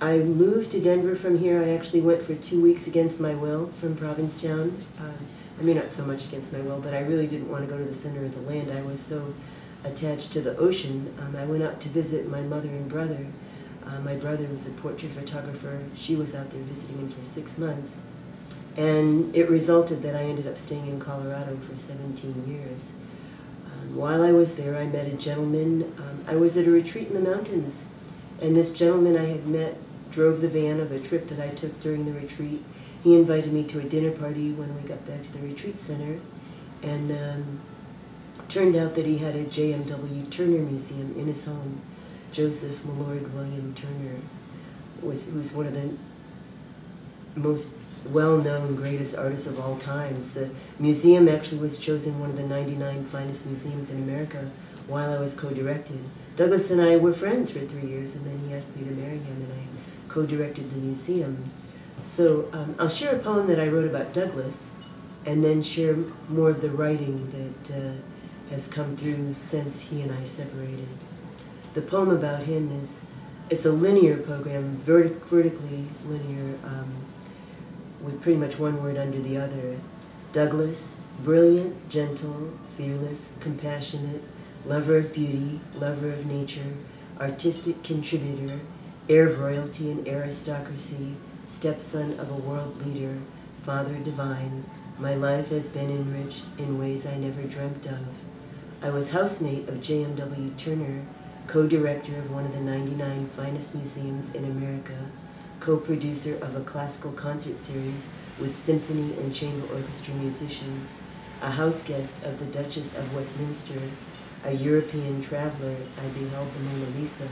I moved to Denver from here. I actually went for 2 weeks against my will from Provincetown. I mean, not so much against my will, but I really didn't want to go to the center of the land. I was so attached to the ocean. I went out to visit my mother and brother. My brother was a portrait photographer. She was out there visiting him for 6 months. And it resulted that I ended up staying in Colorado for 17 years. While I was there, I met a gentleman. I was at a retreat in the mountains, and this gentleman I had met drove the van of a trip that I took during the retreat. He invited me to a dinner party when we got back to the retreat center, and turned out that he had a JMW Turner Museum in his home. Joseph Millard William Turner who's one of the most well-known, greatest artists of all times. The museum actually was chosen one of the 99 finest museums in America while I was co-directed. Douglas and I were friends for 3 years, and then he asked me to marry him, and I co-directed the museum. So I'll share a poem that I wrote about Douglas, and then share more of the writing that has come through since he and I separated. The poem about him it's a linear program, vertically linear, with pretty much one word under the other. Douglas, brilliant, gentle, fearless, compassionate, lover of beauty, lover of nature, artistic contributor, heir of royalty and aristocracy, stepson of a world leader, father divine, my life has been enriched in ways I never dreamt of. I was housemate of JMW Turner, co-director of one of the 99 finest museums in America, co-producer of a classical concert series with symphony and chamber orchestra musicians, a house guest of the Duchess of Westminster, a European traveler. I beheld the Mona Lisa.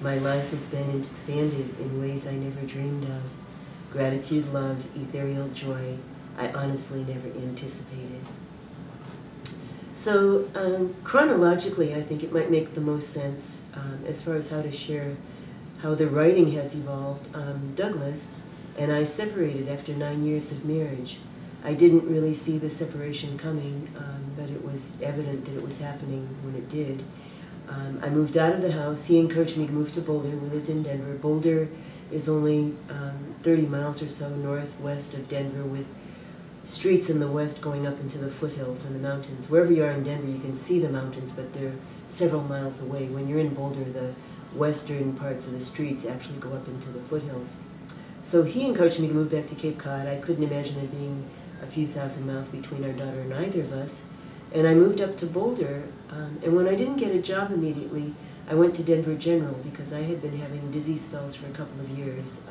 My life has been expanded in ways I never dreamed of. Gratitude, love, ethereal joy, I honestly never anticipated. So chronologically, I think it might make the most sense as far as how to share how the writing has evolved. Douglas and I separated after 9 years of marriage. I didn't really see the separation coming, but it was evident that it was happening when it did. I moved out of the house. He encouraged me to move to Boulder. We lived in Denver. Boulder is only 30 miles or so northwest of Denver, with streets in the west going up into the foothills and the mountains. Wherever you are in Denver, you can see the mountains, but they're several miles away. When you're in Boulder, the western parts of the streets actually go up into the foothills. So he encouraged me to move back to Cape Cod. I couldn't imagine it being a few thousand miles between our daughter and either of us. And I moved up to Boulder, and when I didn't get a job immediately, I went to Denver General because I had been having dizzy spells for a couple of years.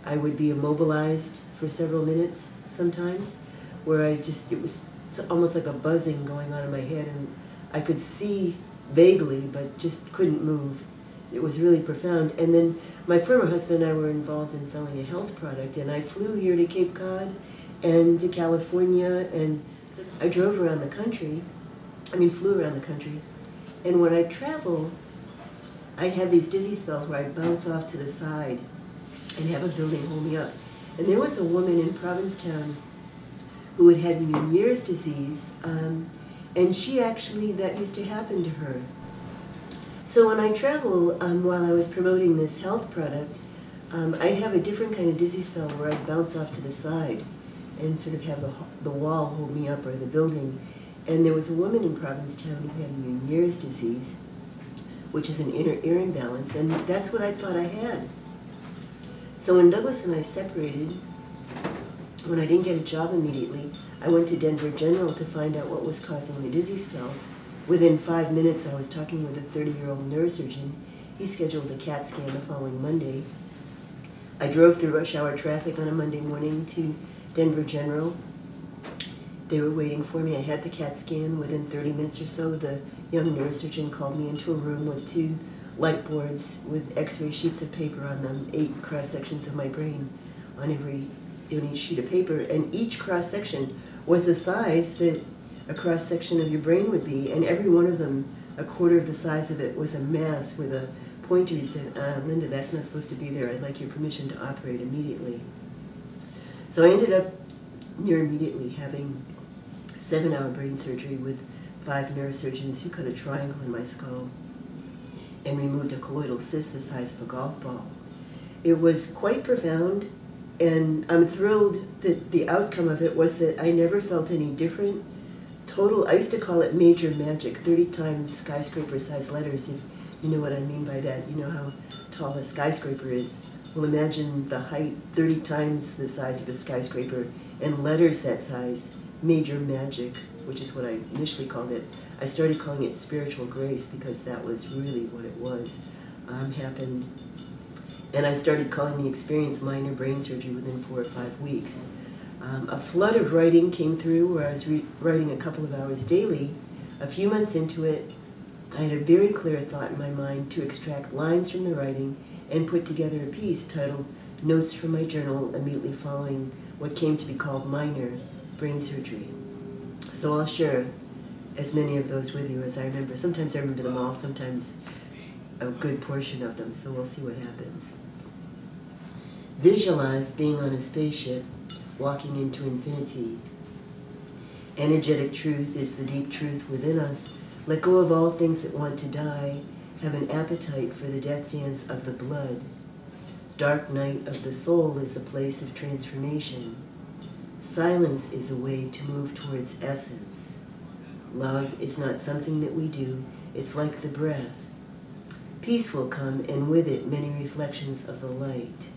I would be immobilized for several minutes sometimes, where it was almost like a buzzing going on in my head, and I could see vaguely, but just couldn't move. It was really profound. And then my former husband and I were involved in selling a health product, and I flew here to Cape Cod and to California, and I drove around the country. Flew around the country. And when I travel, I have these dizzy spells where I bounce off to the side and have a building hold me up. And there was a woman in Provincetown who had had Meniere's disease, and she actually, that used to happen to her. So when I travel, while I was promoting this health product, I'd have a different kind of dizzy spell where I'd bounce off to the side and sort of have the wall hold me up, or the building. And there was a woman in Provincetown who had Meniere's disease, which is an inner ear imbalance, and that's what I thought I had. So when Douglas and I separated, when I didn't get a job immediately, I went to Denver General to find out what was causing the dizzy spells. Within 5 minutes, I was talking with a 30-year-old neurosurgeon. He scheduled a CAT scan the following Monday. I drove through rush hour traffic on a Monday morning to Denver General. They were waiting for me. I had the CAT scan. Within 30 minutes or so, the young neurosurgeon called me into a room with 2 light boards with x-ray sheets of paper on them, 8 cross-sections of my brain on each sheet of paper, and each cross-section was the size that a cross-section of your brain would be, and every one of them, a quarter of the size of it, was a mass with a pointer. He said, Linda, that's not supposed to be there. I'd like your permission to operate immediately. So I ended up near immediately having 7-hour brain surgery with 5 neurosurgeons who cut a triangle in my skull and removed a colloidal cyst the size of a golf ball. It was quite profound, and I'm thrilled that the outcome of it was that I never felt any different. Total, I used to call it major magic, 30 times skyscraper-sized letters, if you know what I mean by that. You know how tall a skyscraper is. Well, imagine the height 30 times the size of a skyscraper, and letters that size, major magic, which is what I initially called it. I started calling it spiritual grace because that was really what it was, happened. And I started calling the experience minor brain surgery within 4 or 5 weeks. A flood of writing came through where I was writing a couple of hours daily. A few months into it, I had a very clear thought in my mind to extract lines from the writing and put together a piece titled Notes from My Journal immediately following what came to be called minor brain surgery. So I'll share as many of those with you as I remember. Sometimes I remember them all, sometimes a good portion of them, so we'll see what happens. Visualize being on a spaceship, walking into infinity. Energetic truth is the deep truth within us. Let go of all things that want to die. Have an appetite for the death dance of the blood. Dark night of the soul is a place of transformation. Silence is a way to move towards essence. Love is not something that we do, it's like the breath. Peace will come, and with it many reflections of the light.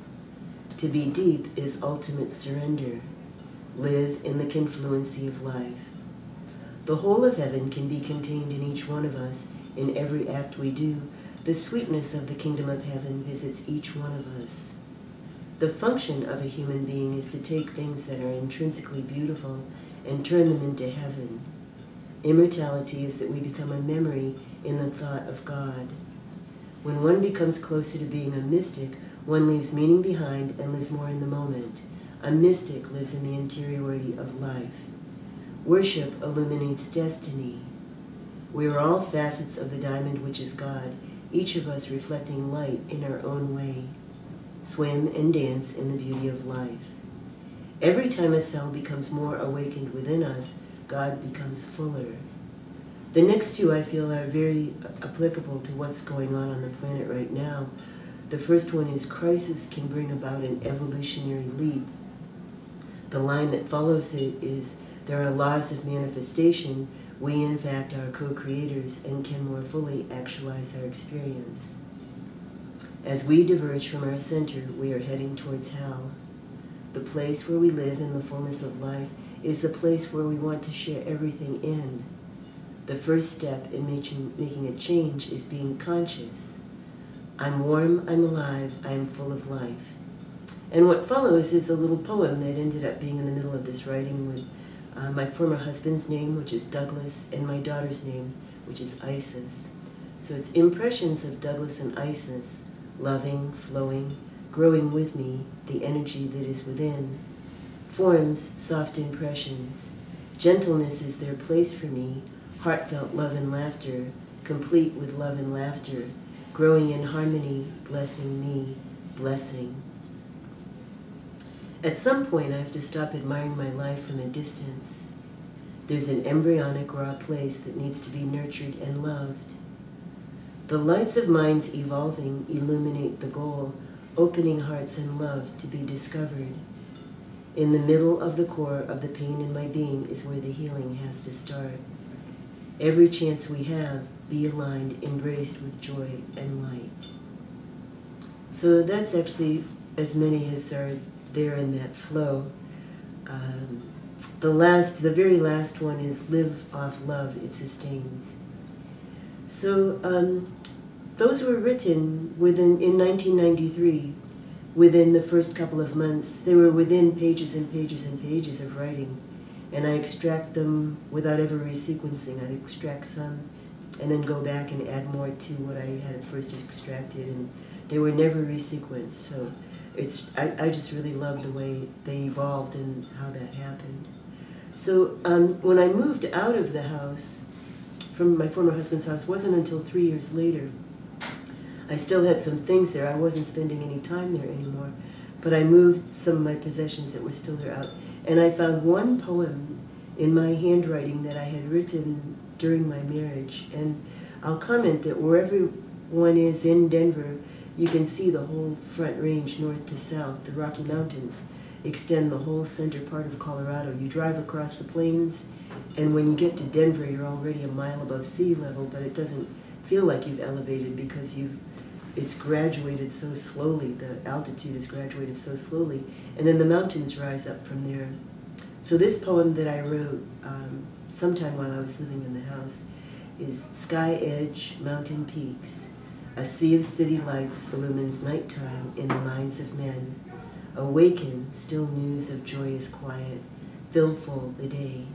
To be deep is ultimate surrender. Live in the confluency of life. The whole of heaven can be contained in each one of us, in every act we do. The sweetness of the kingdom of heaven visits each one of us. The function of a human being is to take things that are intrinsically beautiful and turn them into heaven. Immortality is that we become a memory in the thought of God. When one becomes closer to being a mystic, one leaves meaning behind and lives more in the moment. A mystic lives in the interiority of life. Worship illuminates destiny. We are all facets of the diamond which is God, each of us reflecting light in our own way. Swim and dance in the beauty of life. Every time a cell becomes more awakened within us, God becomes fuller. The next two I feel are very applicable to what's going on the planet right now. The first one is crisis can bring about an evolutionary leap. The line that follows it is there are laws of manifestation. We in fact are co-creators and can more fully actualize our experience. As we diverge from our center, we are heading towards hell. The place where we live in the fullness of life is the place where we want to share everything in. The first step in making a change is being conscious. I'm warm, I'm alive, I'm full of life. And what follows is a little poem that ended up being in the middle of this writing with my former husband's name, which is Douglas, and my daughter's name, which is Isis. So it's impressions of Douglas and Isis, loving, flowing, growing with me, the energy that is within. Forms, soft impressions. Gentleness is their place for me, heartfelt love and laughter, complete with love and laughter, growing in harmony, blessing me, blessing. At some point, I have to stop admiring my life from a distance. There's an embryonic raw place that needs to be nurtured and loved. The lights of minds evolving illuminate the goal, opening hearts and love to be discovered. In the middle of the core of the pain in my being is where the healing has to start. Every chance we have, be aligned, embraced with joy and light. So that's actually as many as are there in that flow. The very last one is live off love, it sustains. So those were written in 1993, within the first couple of months. They were within pages and pages and pages of writing. And I extract them without ever resequencing. I'd extract some and then go back and add more to what I had first extracted, and they were never resequenced. So I just really love the way they evolved and how that happened. So when I moved out of the house, from my former husband's house, wasn't until 3 years later. I still had some things there. I wasn't spending any time there anymore. But I moved some of my possessions that were still there out. And I found one poem in my handwriting that I had written during my marriage. And I'll comment that wherever one is in Denver, you can see the whole Front Range north to south. The Rocky Mountains extend the whole center part of Colorado. You drive across the plains, and when you get to Denver, you're already a mile above sea level, but it doesn't feel like you've elevated because it's graduated so slowly. The altitude is graduated so slowly, and then the mountains rise up from there. So this poem that I wrote sometime while I was living in the house is Sky Edge, Mountain Peaks. A sea of city lights illumines nighttime in the minds of men. Awaken, still news of joyous quiet. Fill full the day.